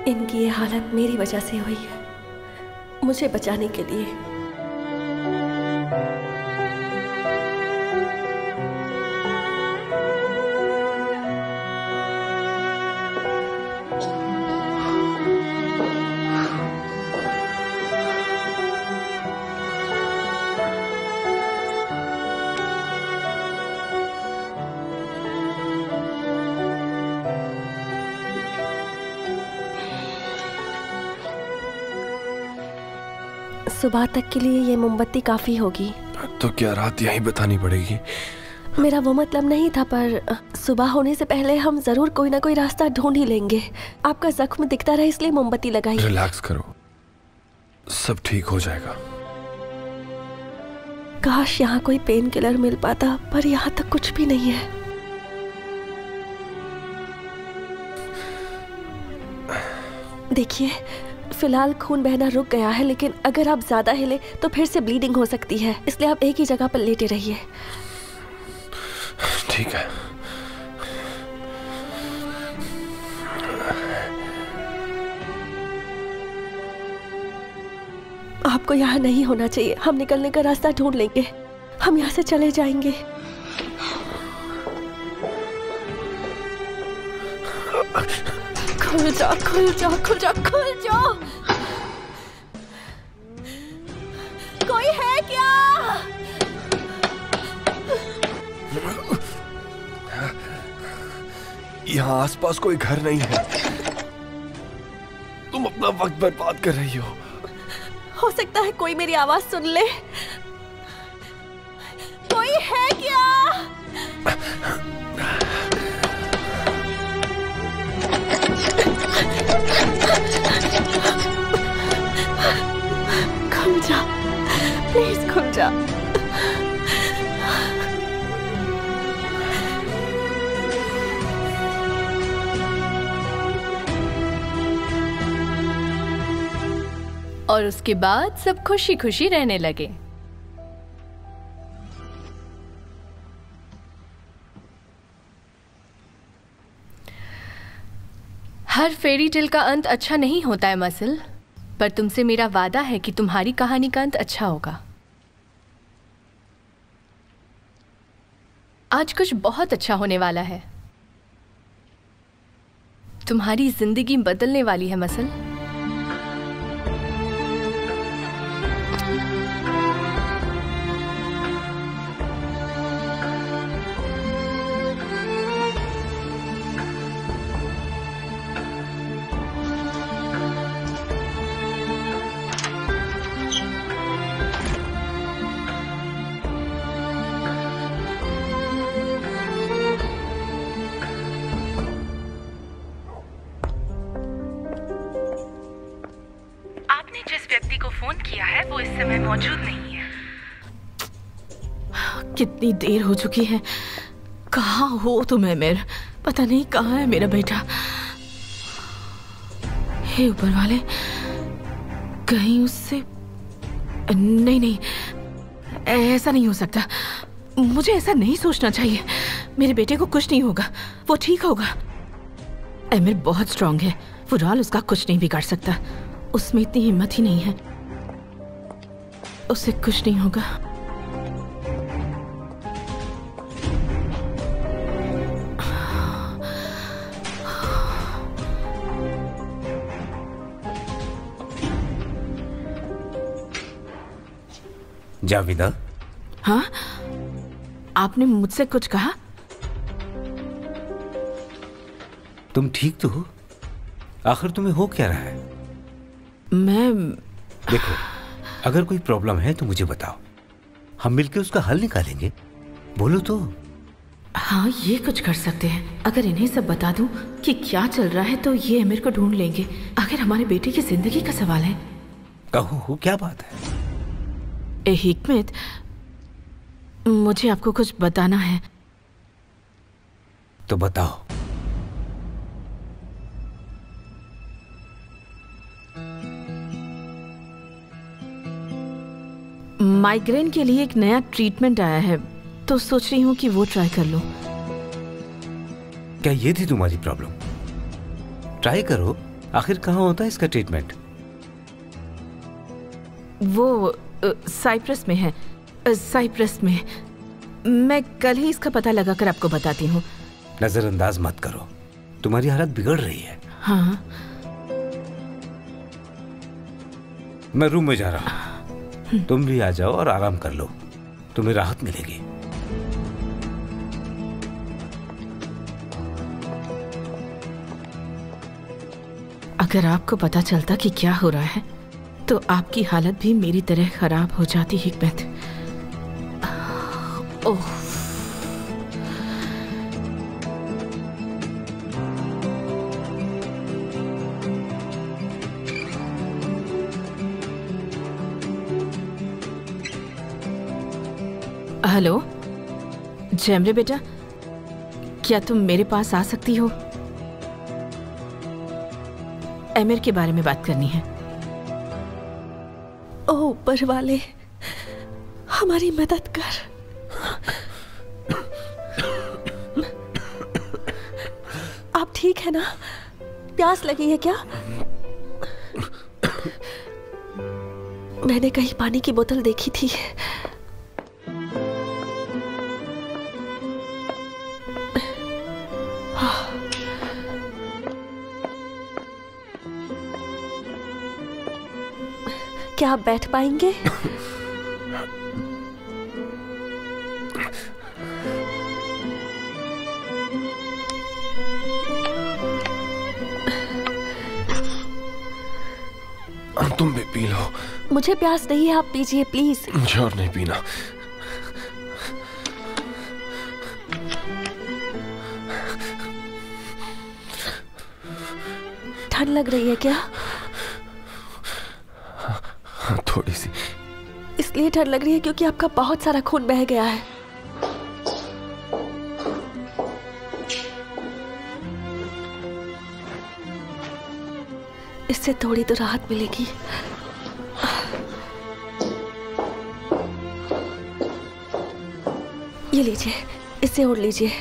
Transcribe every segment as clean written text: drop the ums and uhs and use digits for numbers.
इनकी ये हालत मेरी वजह से हुई है, मुझे बचाने के लिए। सुबह तक के लिए ये मोमबत्ती काफी होगी। तो क्या रात यहीं बितानी पड़ेगी? मेरा वो मतलब नहीं था, पर सुबह होने से पहले हम जरूर कोई ना कोई रास्ता ढूंढ ही लेंगे। आपका जख्म दिखता रहे इसलिए मोमबत्ती लगाई। रिलैक्स करो, सब ठीक हो जाएगा। काश यहाँ कोई पेन किलर मिल पाता, पर यहाँ तक कुछ भी नहीं है। देखिए, फिलहाल खून बहना रुक गया है, लेकिन अगर आप ज्यादा हिले तो फिर से ब्लीडिंग हो सकती है, इसलिए आप एक ही जगह पर लेटे रहिए। ठीक है। आपको यहाँ नहीं होना चाहिए। हम निकलने का रास्ता ढूंढ लेंगे। हम यहाँ से चले जाएंगे। खुल जा, खुल जा, खुल जा, खुल जा। कोई है क्या? यहाँ आसपास कोई घर नहीं है। तुम अपना वक्त बर्बाद कर रही हो सकता है कोई मेरी आवाज सुन ले। कोई है क्या? खुल जा, प्लीज खुल जा। और उसके बाद सब खुशी खुशी रहने लगे। हर फेरी टेल का अंत अच्छा नहीं होता है मसल, पर तुमसे मेरा वादा है कि तुम्हारी कहानी का अंत अच्छा होगा। आज कुछ बहुत अच्छा होने वाला है। तुम्हारी जिंदगी बदलने वाली है मसल। कितनी देर हो चुकी है? कहाँ हो तुम एमिर? पता नहीं कहाँ है मेरा बेटा। हे ऊपर वाले, कहीं उससे नहीं नहीं, ऐसा नहीं हो सकता। मुझे ऐसा नहीं सोचना चाहिए। मेरे बेटे को कुछ नहीं होगा, वो ठीक होगा। एमिर बहुत स्ट्रांग है, फुराल उसका कुछ नहीं बिगाड़ सकता। उसमें इतनी हिम्मत ही नहीं है। उससे कुछ नहीं होगा। जाविदा। हाँ, आपने मुझसे कुछ कहा? तुम ठीक तो हो? आखिर तुम्हें हो क्या रहा है? मैं देखो, अगर कोई प्रॉब्लम है तो मुझे बताओ, हम मिलकर उसका हल निकालेंगे। बोलो तो। हाँ, ये कुछ कर सकते हैं। अगर इन्हें सब बता दूं कि क्या चल रहा है तो ये अमीर को ढूंढ लेंगे। अगर हमारे बेटे की जिंदगी का सवाल है। कहो, क्या बात है? हिकमत, मुझे आपको कुछ बताना है। तो बताओ। माइग्रेन के लिए एक नया ट्रीटमेंट आया है, तो सोच रही हूँ कि वो ट्राई कर लूं। क्या ये थी तुम्हारी प्रॉब्लम? ट्राई करो, आखिर कहाँ होता है इसका ट्रीटमेंट? वो साइप्रस में है, साइप्रस में। मैं कल ही इसका पता लगाकर आपको बताती हूँ। नजरअंदाज मत करो, तुम्हारी हालत बिगड़ रही है। हाँ, मैं रूम में जा रहा हूँ, तुम भी आ जाओ और आराम कर लो, तुम्हें राहत मिलेगी। अगर आपको पता चलता कि क्या हो रहा है तो आपकी हालत भी मेरी तरह खराब हो जाती हिकमत। ओह, हेलो जैमरे बेटा, क्या तुम मेरे पास आ सकती हो? एमिर के बारे में बात करनी है। ओ ऊपर वाले, हमारी मदद कर। आप ठीक है ना? प्यास लगी है क्या? मैंने कहीं पानी की बोतल देखी थी। क्या आप बैठ पाएंगे? तुम भी पी लो। मुझे प्यास नहीं है, आप पीजिए प्लीज। मुझे और नहीं पीना। ठंड लग रही है क्या? थोड़ी सी। इसलिए ठंड लग रही है क्योंकि आपका बहुत सारा खून बह गया है। इससे थोड़ी तो राहत मिलेगी। ये लीजिए, इससे ओढ़ लीजिए।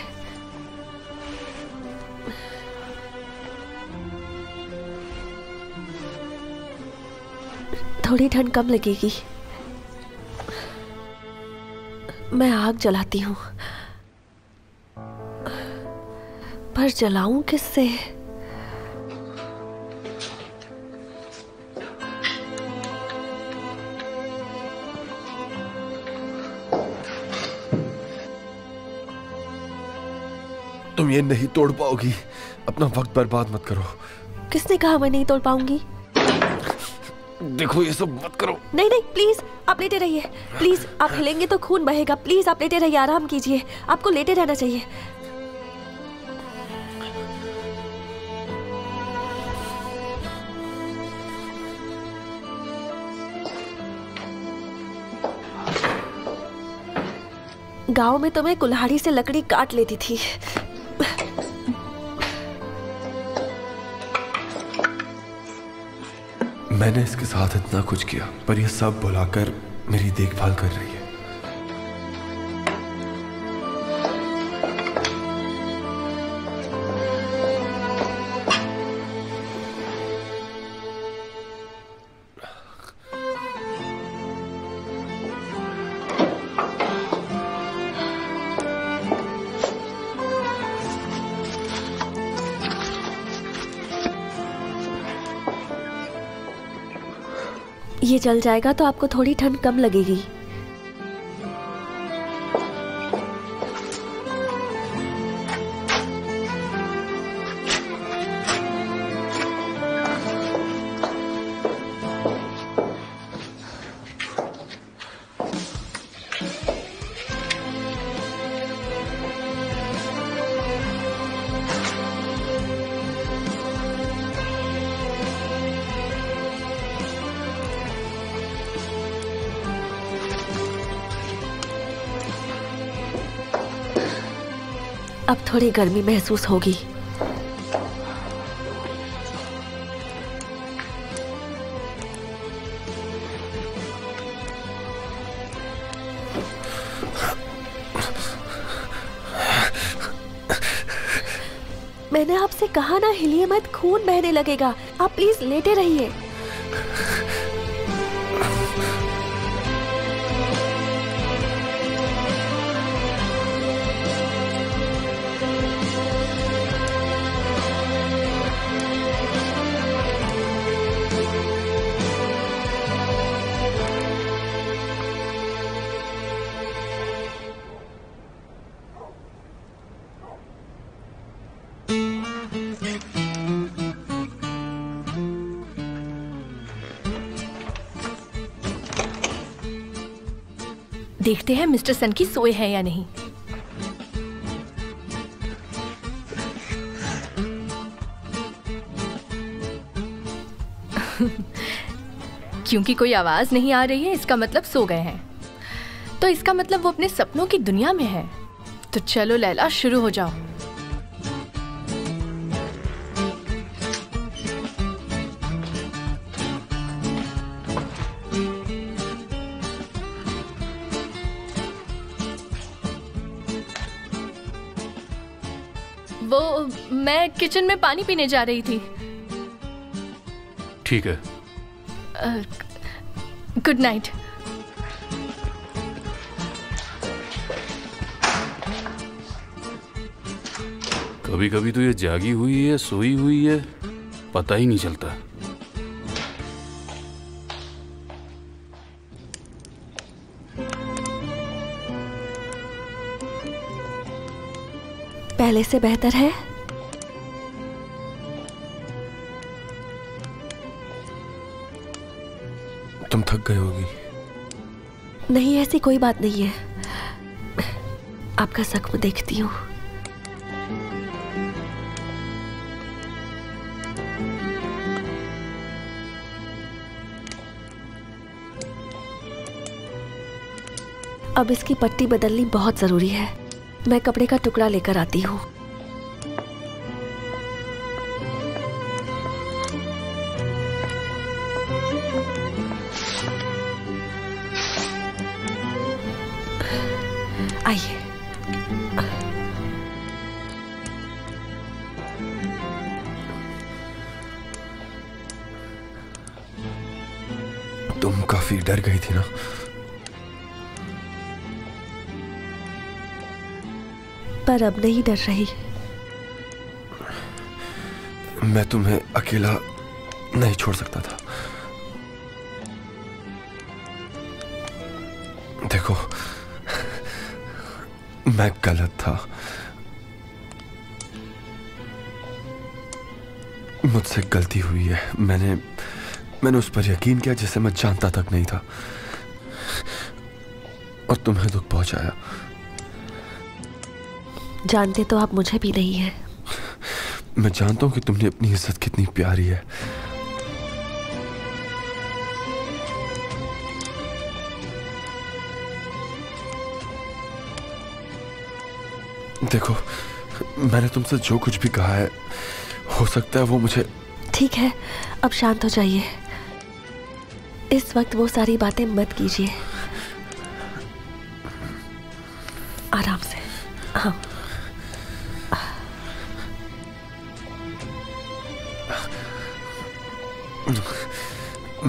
थोड़ी ठंड कम लगेगी। मैं आग जलाती हूँ, पर जलाऊं किससे? तुम ये नहीं तोड़ पाओगी। अपना वक्त बर्बाद मत करो। किसने कहा मैं नहीं तोड़ पाऊंगी? देखो ये सब मत करो। नहीं नहीं, प्लीज आप लेटे रहिए। प्लीज, आप हिलेंगे तो खून बहेगा। प्लीज आप लेटे रहिए, आराम कीजिए। आपको लेटे रहना चाहिए। गांव में तो मैं कुल्हाड़ी से लकड़ी काट लेती थी। मैंने इसके साथ इतना कुछ किया, पर यह सब बुलाकर मेरी देखभाल कर रही है। ये जल जाएगा तो आपको थोड़ी ठंड कम लगेगी। अब थोड़ी गर्मी महसूस होगी। मैंने आपसे कहा ना, हिलिए मत, खून बहने लगेगा। आप प्लीज लेटे रहिए। देखते हैं मिस्टर सनकी सोए हैं या नहीं। क्योंकि कोई आवाज नहीं आ रही है, इसका मतलब सो गए हैं। तो इसका मतलब वो अपने सपनों की दुनिया में है। तो चलो लैला, शुरू हो जाओ। वो मैं किचन में पानी पीने जा रही थी। ठीक है। Good night. कभी कभी तो ये जागी हुई है, सोई हुई है, पता ही नहीं चलता। पहले से बेहतर है? तुम थक गई होगी। नहीं, ऐसी कोई बात नहीं है। आपका जख्म देखती हूँ। अब इसकी पट्टी बदलनी बहुत जरूरी है। मैं कपड़े का टुकड़ा लेकर आती हूँ। आइए। तुम काफी डर गई थी ना? पर अब नहीं डर रही। मैं तुम्हें अकेला नहीं छोड़ सकता था। देखो, मैं गलत था। मुझसे गलती हुई है। मैंने उस पर यकीन किया जिसे मैं जानता तक नहीं था, और तुम्हें दुख पहुंचाया। जानते तो आप मुझे भी नहीं है। मैं जानता हूं कि तुमने अपनी इज्जत कितनी प्यारी है। देखो, मैंने तुमसे जो कुछ भी कहा है, हो सकता है वो मुझे... ठीक है, अब शांत हो जाइए। इस वक्त वो सारी बातें मत कीजिए। आराम से। हाँ।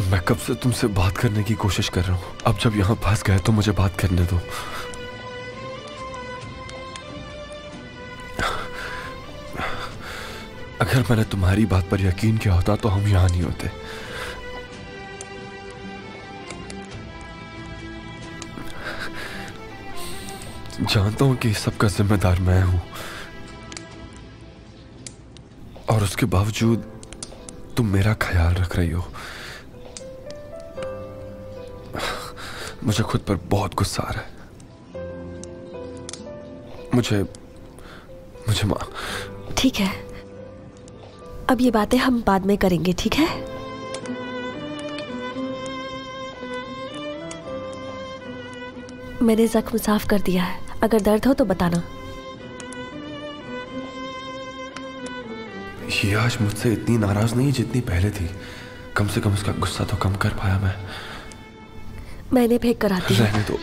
मैं कब से तुमसे बात करने की कोशिश कर रहा हूं। अब जब यहां फंस गए तो मुझे बात करने दो। अगर मैंने तुम्हारी बात पर यकीन किया होता तो हम यहां नहीं होते। जानता हूं कि सबका जिम्मेदार मैं हूं, और उसके बावजूद तुम मेरा ख्याल रख रही हो। मुझे खुद पर बहुत गुस्सा आ रहा है। मुझे माँ। ठीक है, अब ये बातें हम बाद में करेंगे, ठीक है? मैंने जख्म साफ कर दिया है। अगर दर्द हो तो बताना। ये आज मुझसे इतनी नाराज नहीं जितनी पहले थी। कम से कम उसका गुस्सा तो कम कर पाया मैं। मैंने फेंक कर आती हूँ। रहने दो।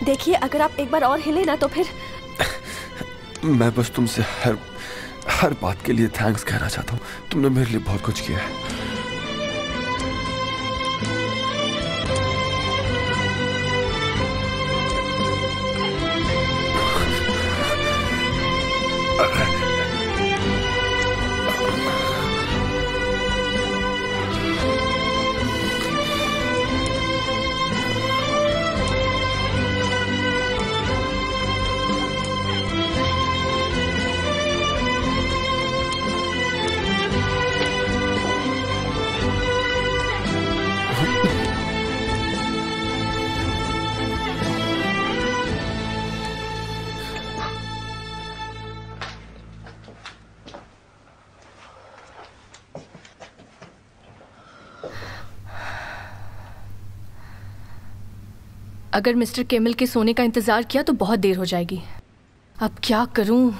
देखिए, अगर आप एक बार और हिले ना तो फिर। मैं बस तुमसे हर बात के लिए थैंक्स कहना चाहता हूँ। तुमने मेरे लिए बहुत कुछ किया है। अगर मिस्टर केमिल के सोने का इंतजार किया तो बहुत देर हो जाएगी। अब क्या करूं?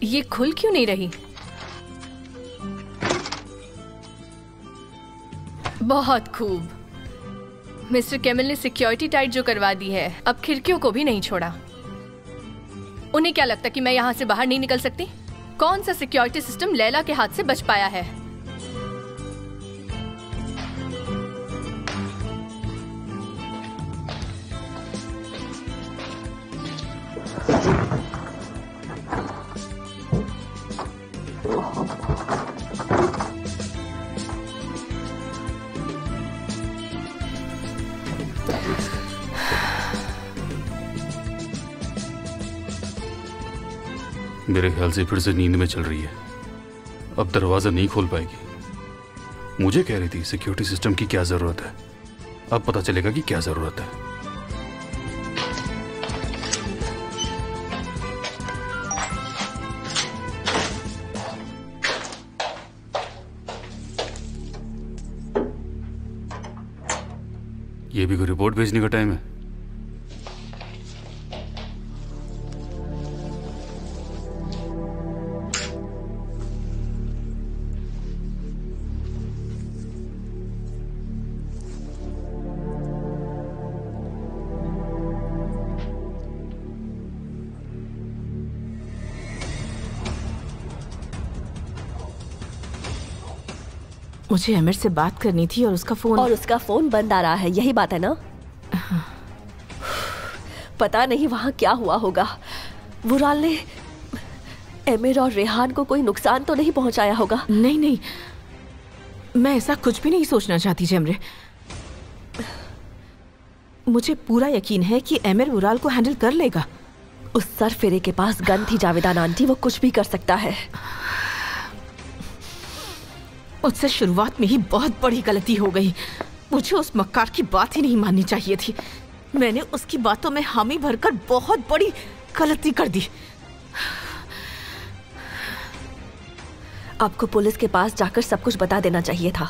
ये खुल क्यों नहीं रही? बहुत खूब। मिस्टर केमिल ने सिक्योरिटी टाइट जो करवा दी है, अब खिड़कियों को भी नहीं छोड़ा। उन्हें क्या लगता कि मैं यहाँ से बाहर नहीं निकल सकती? कौन सा सिक्योरिटी सिस्टम लैला के हाथ से बच पाया है? मेरे ख्याल से फिर से नींद में चल रही है। अब दरवाजा नहीं खोल पाएगी। मुझे कह रही थी सिक्योरिटी सिस्टम की क्या जरूरत है। अब पता चलेगा कि क्या जरूरत है। ये भी कोई रिपोर्ट भेजने का टाइम है? मुझे अमीर से बात करनी थी और उसका फोन बंद आ रहा है। यही बात है ना? पता नहीं वहां क्या हुआ होगा। वुराल ने अमीर और रेहान को कोई नुकसान तो नहीं पहुंचाया होगा? नहीं नहीं, मैं ऐसा कुछ भी नहीं सोचना चाहती जेमरे। मुझे पूरा यकीन है कि अमीर वुराल को हैंडल कर लेगा। उस सरफिरे के पास गन थी जावेदान आंटी, वो कुछ भी कर सकता है। मुझसे शुरुआत में ही बहुत बड़ी गलती हो गई। मुझे उस मक्कार की बात ही नहीं माननी चाहिए थी। मैंने उसकी बातों में हामी भरकर बहुत बड़ी गलती कर दी। आपको पुलिस के पास जाकर सब कुछ बता देना चाहिए था।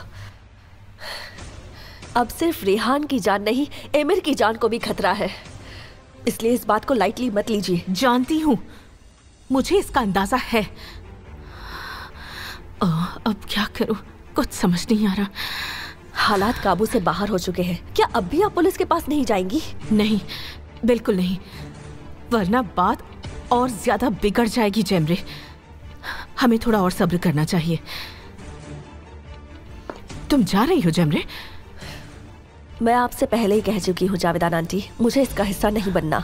अब सिर्फ रेहान की जान नहीं, एमिर की जान को भी खतरा है, इसलिए इस बात को लाइटली मत लीजिए। जानती हूँ, मुझे इसका अंदाजा है। अब क्या करूं, कुछ समझ नहीं आ रहा। हालात काबू से बाहर हो चुके हैं। क्या अब भी आप पुलिस के पास नहीं जाएंगी? नहीं, बिल्कुल नहीं, वरना बात और ज्यादा बिगड़ जाएगी जेमरे। हमें थोड़ा और सब्र करना चाहिए। तुम जा रही हो जेमरे? मैं आपसे पहले ही कह चुकी हूँ जावेदान आंटी, मुझे इसका हिस्सा नहीं बनना।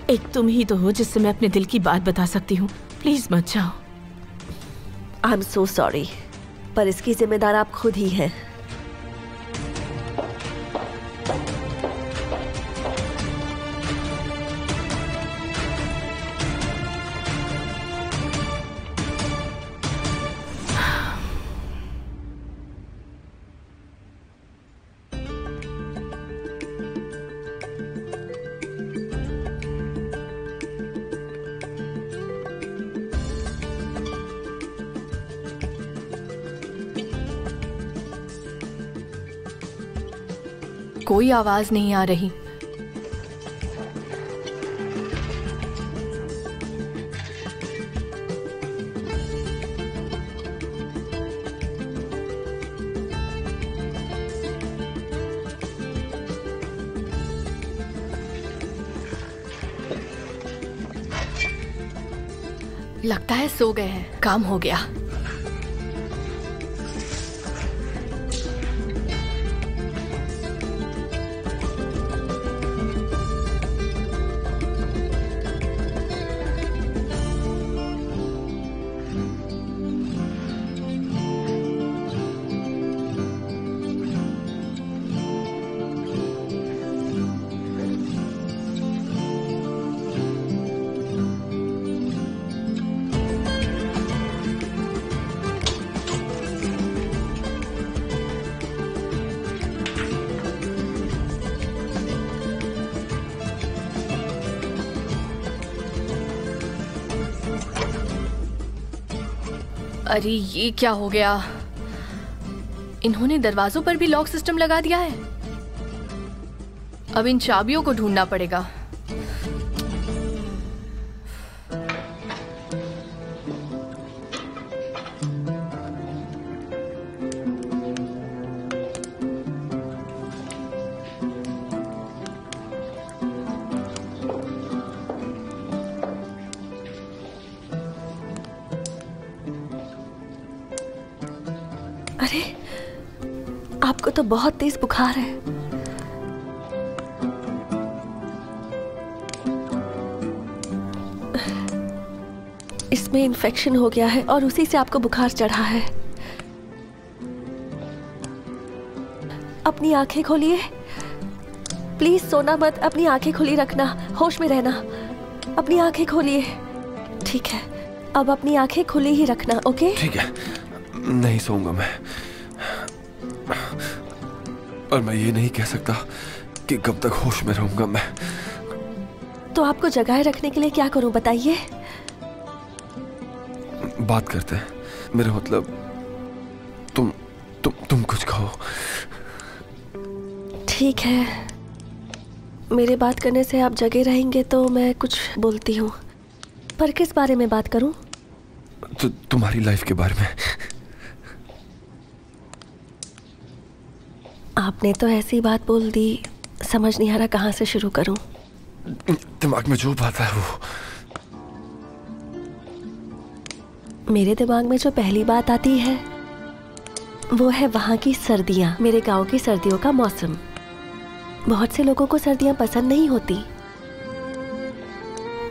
एक तुम ही तो हो जिससे मैं अपने दिल की बात बता सकती हूँ। प्लीज मत जाओ। आई एम सो सॉरी, पर इसकी जिम्मेदार आप खुद ही हैं। कोई आवाज नहीं आ रही। लगता है सो गए हैं। काम हो गया। अरे ये क्या हो गया? इन्होंने दरवाजों पर भी लॉक सिस्टम लगा दिया है। अब इन चाबियों को ढूंढना पड़ेगा। अरे, आपको तो बहुत तेज बुखार है। इसमें इन्फेक्शन हो गया है और उसी से आपको बुखार चढ़ा है। अपनी आंखें खोलिए। प्लीज सोना मत, अपनी आंखें खुली रखना, होश में रहना। अपनी आंखें खोलिए। ठीक है, अब अपनी आंखें खुली ही रखना, ओके? ठीक है, नहीं सोऊंगा मैं। और मैं ये नहीं कह सकता कि कब तक होश में रहूंगा मैं। तो आपको जगाए रखने के लिए क्या करूं, बताइए? बात करते हैं। मेरा मतलब तुम कुछ कहो। ठीक है, मेरे बात करने से आप जगे रहेंगे तो मैं कुछ बोलती हूँ। पर किस बारे में बात करूं? तुम्हारी लाइफ के बारे में। आपने तो ऐसी बात बोल दी, समझ नहीं आ रहा कहाँ से शुरू करूं। दिमाग में जो बात है वो। मेरे दिमाग में जो पहली बात आती है वो है वहाँ की सर्दियाँ, मेरे गांव की सर्दियों का मौसम। बहुत से लोगों को सर्दियाँ पसंद नहीं होती,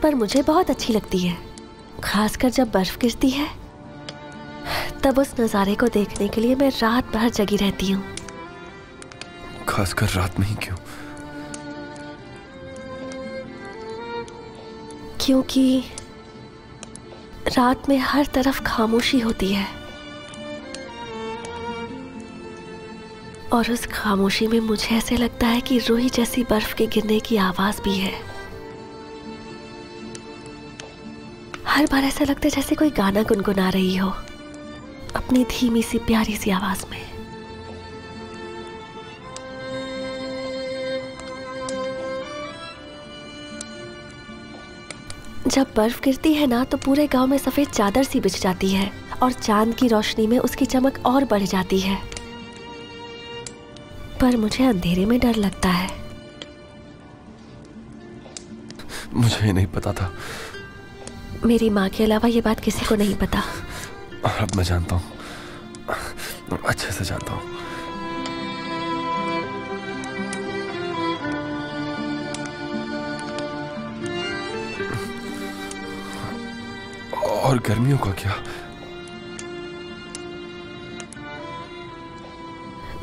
पर मुझे बहुत अच्छी लगती है। खासकर जब बर्फ गिरती है, तब उस नज़ारे को देखने के लिए मैं रात भर जगी रहती हूँ। खासकर रात में ही क्यों? क्योंकि रात में हर तरफ खामोशी होती है और उस खामोशी में मुझे ऐसे लगता है कि रूही जैसी बर्फ के गिरने की आवाज भी है। हर बार ऐसा लगता है जैसे कोई गाना गुनगुना रही हो अपनी धीमी सी प्यारी सी आवाज में। जब बर्फ गिरती है ना, तो पूरे गांव में सफेद चादर सी बिछ जाती है और चांद की रोशनी में उसकी चमक और बढ़ जाती है। पर मुझे अंधेरे में डर लगता है। मुझे ये नहीं पता था। मेरी माँ के अलावा ये बात किसी को नहीं पता। और अब मैं जानता हूँ, अच्छे से जानता हूँ। और गर्मियों का क्या?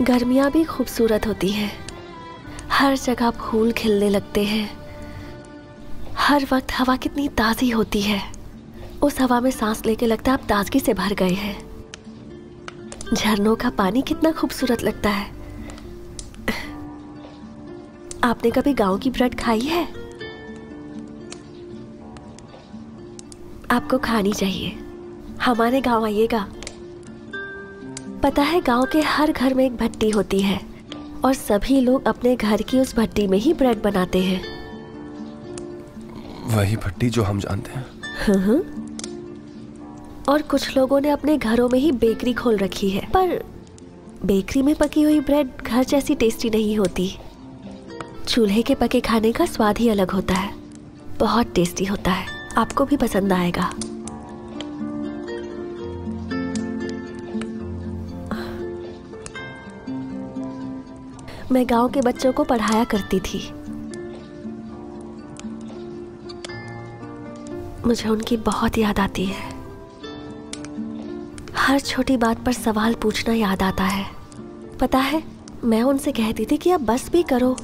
गर्मियाँ भी खूबसूरत होती हैं। हर जगह फूल खिलने लगते हैं। हर वक्त हवा कितनी ताज़ी होती है। उस हवा में सांस लेके लगता है आप ताजगी से भर गए हैं। झरनों का पानी कितना खूबसूरत लगता है। आपने कभी गांव की ब्रेड खाई है? आपको खानी चाहिए। हमारे गांव आइएगा। पता है, गांव के हर घर में एक भट्टी होती है और सभी लोग अपने घर की उस भट्टी में ही ब्रेड बनाते हैं। वही भट्टी जो हम जानते हैं। हाँ। और कुछ लोगों ने अपने घरों में ही बेकरी खोल रखी है, पर बेकरी में पकी हुई ब्रेड घर जैसी टेस्टी नहीं होती। चूल्हे के पके खाने का स्वाद ही अलग होता है। बहुत टेस्टी होता है। आपको भी पसंद आएगा। मैं गांव के बच्चों को पढ़ाया करती थी। मुझे उनकी बहुत याद आती है। हर छोटी बात पर सवाल पूछना याद आता है। पता है, मैं उनसे कहती थी कि अब बस भी करो।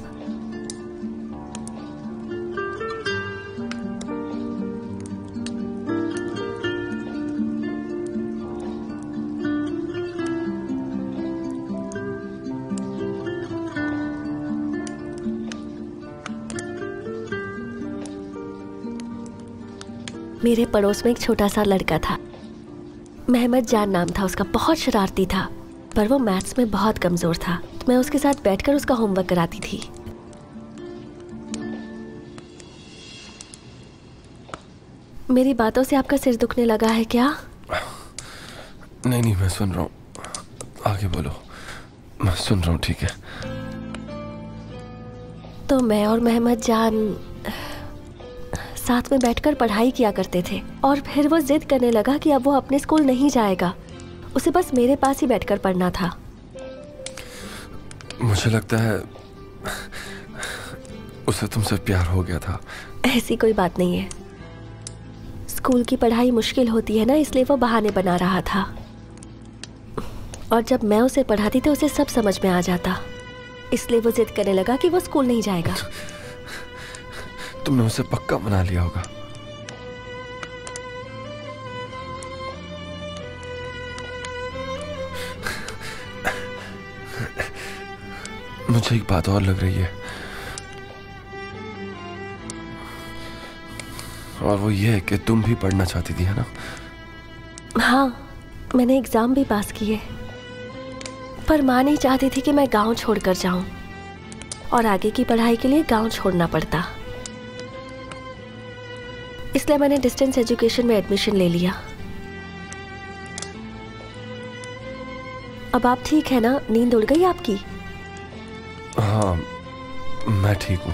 मेरे पड़ोस में एक छोटा सा लड़का था। महमद जान नाम था उसका। बहुत शरारती था, पर वो मैथ्स में बहुत कमजोर था। मैं उसके साथ बैठकर उसका होमवर्क कराती थी। मेरी बातों से आपका सिर दुखने लगा है क्या? नहीं नहीं, मैं सुन रहा हूँ, आगे बोलो। मैं सुन रहा हूँ, ठीक है। तो मैं और महमद जान साथ में बैठकर पढ़ाई किया करते थे, और फिर वो जिद करने लगा कि अब वो अपने स्कूल नहीं जाएगा, उसे बस मेरे पास ही बैठकर पढ़ना था। मुझे लगता है उसे तुमसे प्यार हो गया था। ऐसी कोई बात नहीं है। स्कूल की पढ़ाई मुश्किल होती है ना, इसलिए वो बहाने बना रहा था। और जब मैं उसे पढ़ाती तो उसे सब समझ में आ जाता, इसलिए वो जिद करने लगा कि वो स्कूल नहीं जाएगा। तुमने उसे पक्का मना लिया होगा। मुझे एक बात और लग रही है, और वो ये है कि तुम भी पढ़ना चाहती थी, है ना? हाँ, मैंने एग्जाम भी पास किए, पर माँ नहीं चाहती थी कि मैं गांव छोड़कर जाऊं, और आगे की पढ़ाई के लिए गांव छोड़ना पड़ता। इसलिए मैंने डिस्टेंस एजुकेशन में एडमिशन ले लिया। अब आप ठीक है ना? नींद उड़ गई आपकी? हाँ, मैं ठीक हूँ।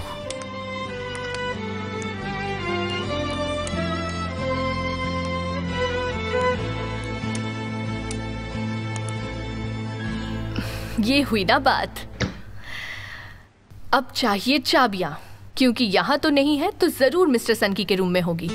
ये हुई ना बात। अब चाहिए चाबियां, क्योंकि यहां तो नहीं है तो जरूर मिस्टर सनकी के रूम में होगी।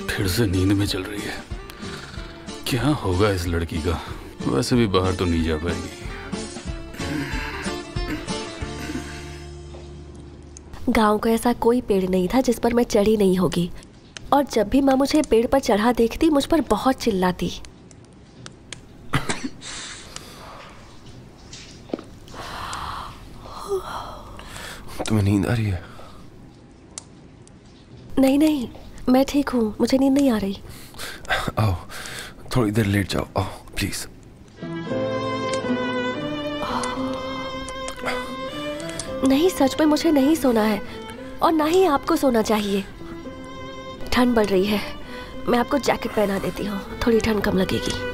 फिर से नींद में चल रही है। क्या होगा इस लड़की का? वैसे भी बाहर तो नहीं जा पाएगी। गांव का ऐसा कोई पेड़ नहीं था जिस पर मैं चढ़ी नहीं होगी, और जब भी माँ मुझे पेड़ पर चढ़ा देखती मुझ पर बहुत चिल्लाती। तुम्हें नींद आ रही है? नहीं नहीं, मैं ठीक हूँ, मुझे नींद नहीं आ रही। आओ, थोड़ी देर लेट जाओ, आओ प्लीज। नहीं, सच में मुझे नहीं सोना है, और ना ही आपको सोना चाहिए। ठंड बढ़ रही है, मैं आपको जैकेट पहना देती हूँ, थोड़ी ठंड कम लगेगी।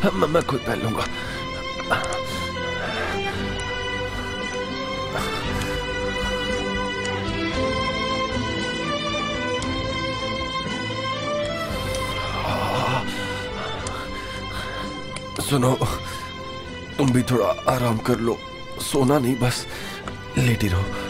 मैं खुद पहन लूंगा। सुनो, तुम भी थोड़ा आराम कर लो, सोना नहीं, बस लेटी रहो।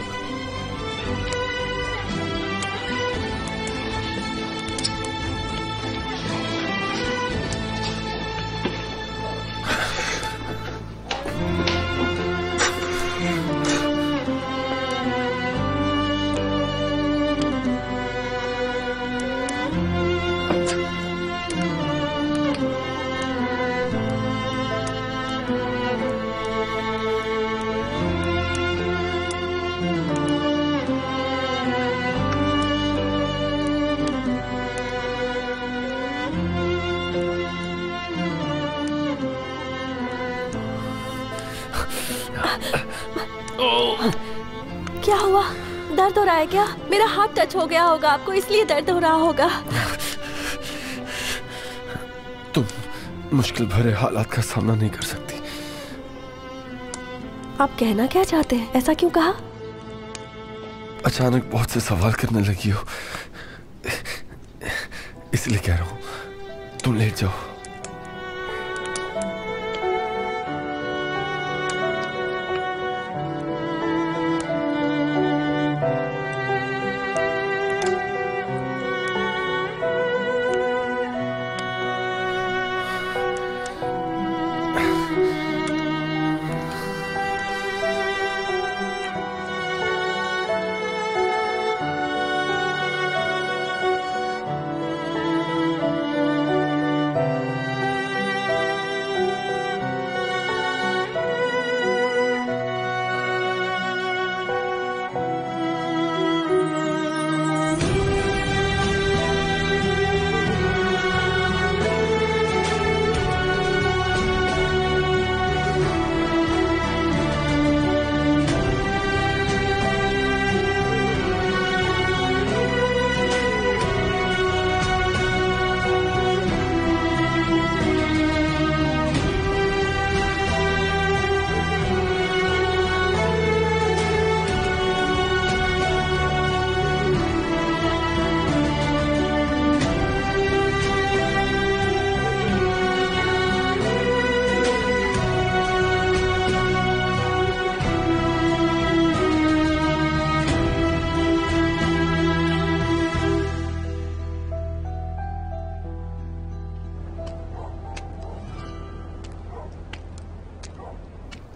क्या हुआ? दर्द हो रहा है क्या? मेरा हाथ टच हो गया होगा आपको, इसलिए दर्द हो रहा होगा। तुम मुश्किल भरे हालात का सामना नहीं कर सकती। आप कहना क्या चाहते हैं? ऐसा क्यों कहा? अचानक बहुत से सवाल करने लगी हो, इसलिए कह रहा हूं। तुम लेट जाओ।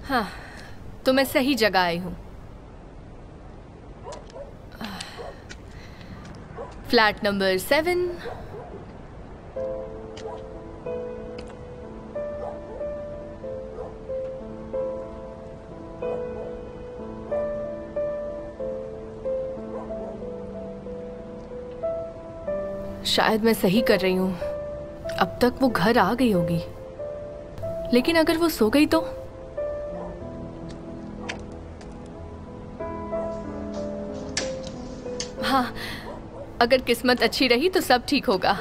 हाँ, तो मैं सही जगह आई हूँ। Flat number 7। शायद मैं सही कर रही हूँ। अब तक वो घर आ गई होगी, लेकिन अगर वो सो गई तो? हाँ, अगर किस्मत अच्छी रही तो सब ठीक होगा।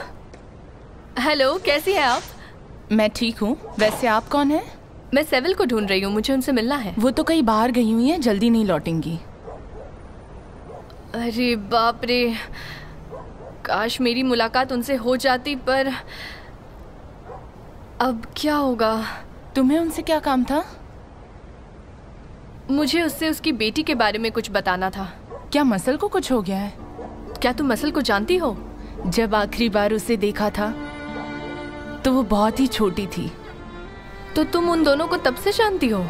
हेलो, कैसी हैं आप? मैं ठीक हूँ। वैसे आप कौन हैं? मैं सेविल को ढूंढ रही हूँ, मुझे उनसे मिलना है। वो तो कहीं बाहर गई हुई हैं, जल्दी नहीं लौटेंगी। अरे बाप रे, काश मेरी मुलाकात उनसे हो जाती, पर अब क्या होगा? तुम्हें उनसे क्या काम था? मुझे उससे उसकी बेटी के बारे में कुछ बताना था। क्या मसल को कुछ हो गया है? क्या तुम मसल को जानती हो? जब आखिरी बार उसे देखा था तो वो बहुत ही छोटी थी। तो तुम उन दोनों को तब से जानती हो?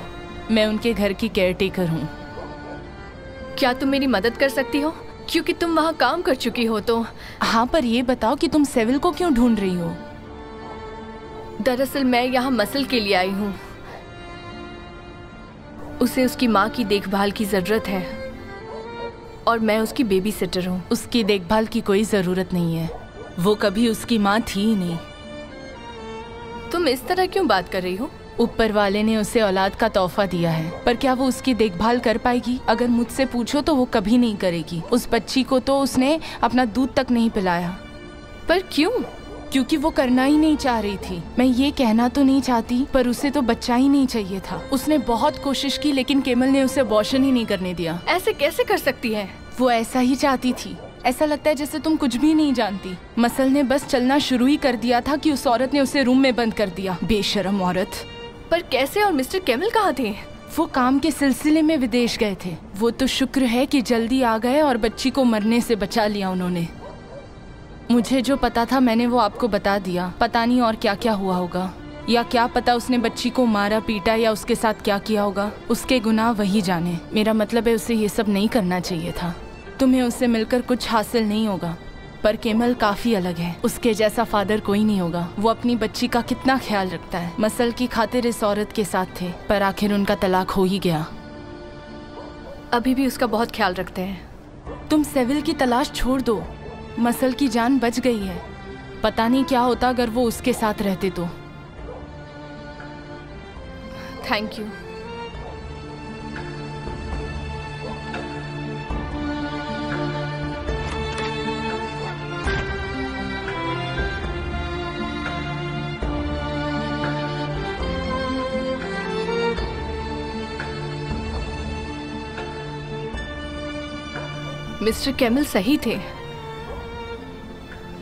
मैं उनके घर की केयरटेकर हूँ। क्या तुम मेरी मदद कर सकती हो? क्योंकि तुम वहाँ काम कर चुकी हो तो। हाँ, पर ये बताओ कि तुम सेविल को क्यों ढूंढ रही हो? दरअसल मैं यहाँ मसल के लिए आई हूँ। उसे उसकी माँ की देखभाल की जरूरत है और मैं उसकी बेबी सिटर हूँ। उसकी देखभाल की कोई जरूरत नहीं है, वो कभी उसकी माँ थी ही नहीं। तुम इस तरह क्यों बात कर रही हो? ऊपर वाले ने उसे औलाद का तोहफा दिया है, पर क्या वो उसकी देखभाल कर पाएगी? अगर मुझसे पूछो तो वो कभी नहीं करेगी। उस बच्ची को तो उसने अपना दूध तक नहीं पिलाया। पर क्यों? क्योंकि वो करना ही नहीं चाह रही थी। मैं ये कहना तो नहीं चाहती, पर उसे तो बच्चा ही नहीं चाहिए था। उसने बहुत कोशिश की, लेकिन केमल ने उसे अबॉर्शन ही नहीं करने दिया। ऐसे कैसे कर सकती है? वो ऐसा ही चाहती थी। ऐसा लगता है जैसे तुम कुछ भी नहीं जानती। मसल ने बस चलना शुरू ही कर दिया था कि उस औरत ने उसे रूम में बंद कर दिया। बेशरम औरत। पर कैसे? और मिस्टर केमल कहाँ थे? वो काम के सिलसिले में विदेश गए थे। वो तो शुक्र है कि जल्दी आ गए और बच्ची को मरने से बचा लिया उन्होंने। मुझे जो पता था मैंने वो आपको बता दिया। पता नहीं और क्या क्या हुआ होगा, या क्या पता उसने बच्ची को मारा पीटा या उसके साथ क्या किया होगा। उसके गुनाह वही जाने। मेरा मतलब है उसे ये सब नहीं करना चाहिए था। तुम्हें उससे मिलकर कुछ हासिल नहीं होगा, पर केमल काफी अलग है। उसके जैसा फादर कोई नहीं होगा। वो अपनी बच्ची का कितना ख्याल रखता है। मसल की खातिर इस औरत के साथ थे, पर आखिर उनका तलाक हो ही गया। अभी भी उसका बहुत ख्याल रखते हैं। तुम सेविल की तलाश छोड़ दो। मसल की जान बच गई है। पता नहीं क्या होता अगर वो उसके साथ रहते तो। Thank you. मिस्टर केमल सही थे।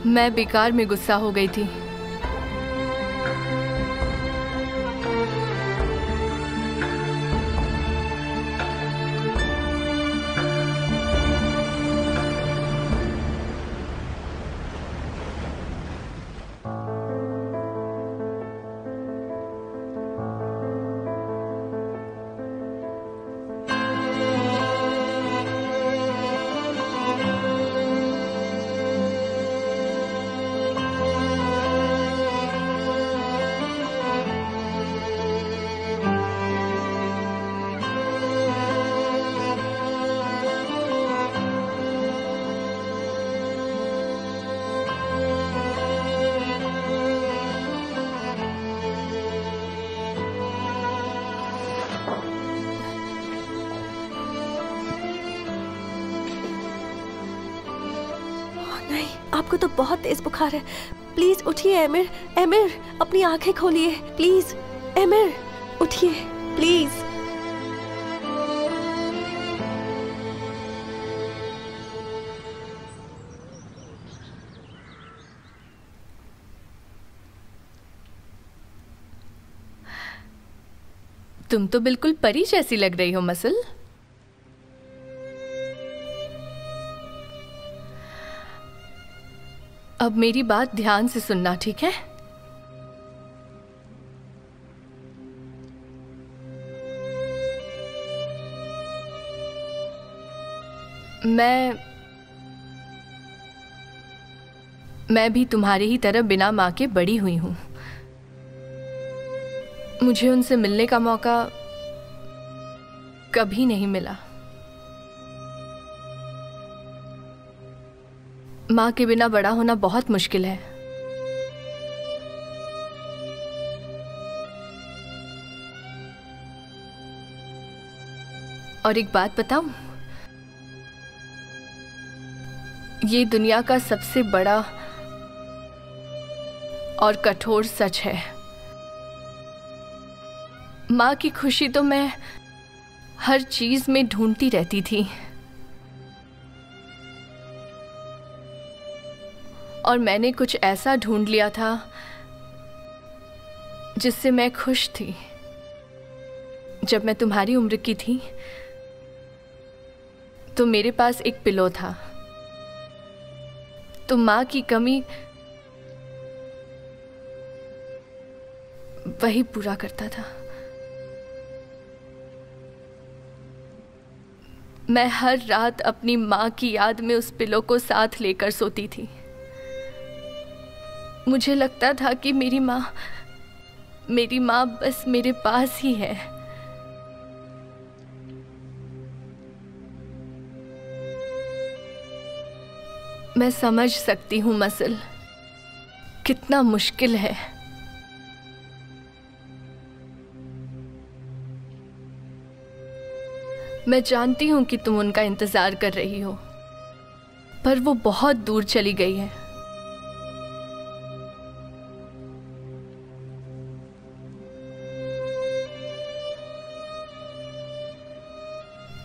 मैं बेकार में गुस्सा हो गई थी। आपको तो बहुत तेज बुखार है। प्लीज उठिए एमिर। एमिर अपनी आंखें खोलिए प्लीज। एमिर उठिए प्लीज। तुम तो बिल्कुल परी जैसी लग रही हो मसल। अब मेरी बात ध्यान से सुनना, ठीक है? मैं भी तुम्हारी ही तरह बिना माँ के बड़ी हुई हूं। मुझे उनसे मिलने का मौका कभी नहीं मिला। माँ के बिना बड़ा होना बहुत मुश्किल है। और एक बात बताऊं, ये दुनिया का सबसे बड़ा और कठोर सच है। माँ की खुशी तो मैं हर चीज में ढूंढती रहती थी, और मैंने कुछ ऐसा ढूंढ लिया था जिससे मैं खुश थी। जब मैं तुम्हारी उम्र की थी तो मेरे पास एक पिलो था, तो माँ की कमी वही पूरा करता था। मैं हर रात अपनी माँ की याद में उस पिलो को साथ लेकर सोती थी। मुझे लगता था कि मेरी माँ बस मेरे पास ही है। मैं समझ सकती हूँ मसल, कितना मुश्किल है। मैं जानती हूँ कि तुम उनका इंतजार कर रही हो, पर वो बहुत दूर चली गई है।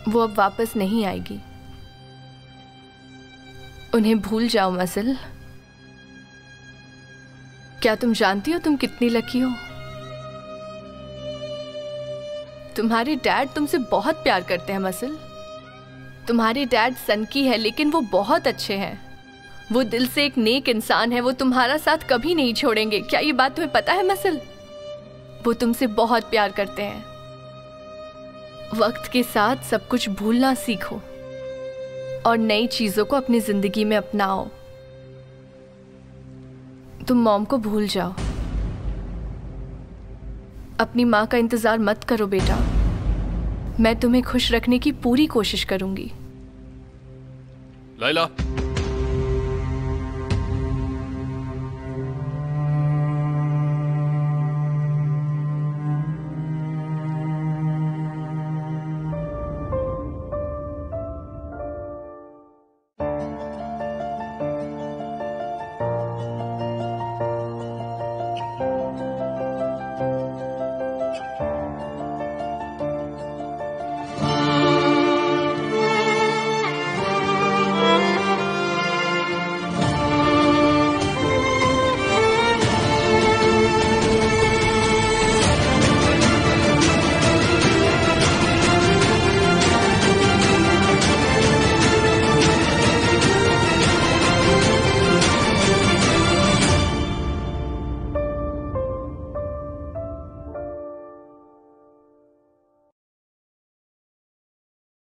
वो अब वापस नहीं आएगी। उन्हें भूल जाओ मसल। क्या तुम जानती हो तुम कितनी लकी हो? तुम्हारे डैड तुमसे बहुत प्यार करते हैं मसल। तुम्हारे डैड सनकी है लेकिन वो बहुत अच्छे हैं। वो दिल से एक नेक इंसान है। वो तुम्हारा साथ कभी नहीं छोड़ेंगे। क्या ये बात तुम्हें पता है मसल? वो तुमसे बहुत प्यार करते हैं। वक्त के साथ सब कुछ भूलना सीखो और नई चीजों को अपनी जिंदगी में अपनाओ। तुम मॉम को भूल जाओ। अपनी माँ का इंतजार मत करो बेटा। मैं तुम्हें खुश रखने की पूरी कोशिश करूंगी। लाइला।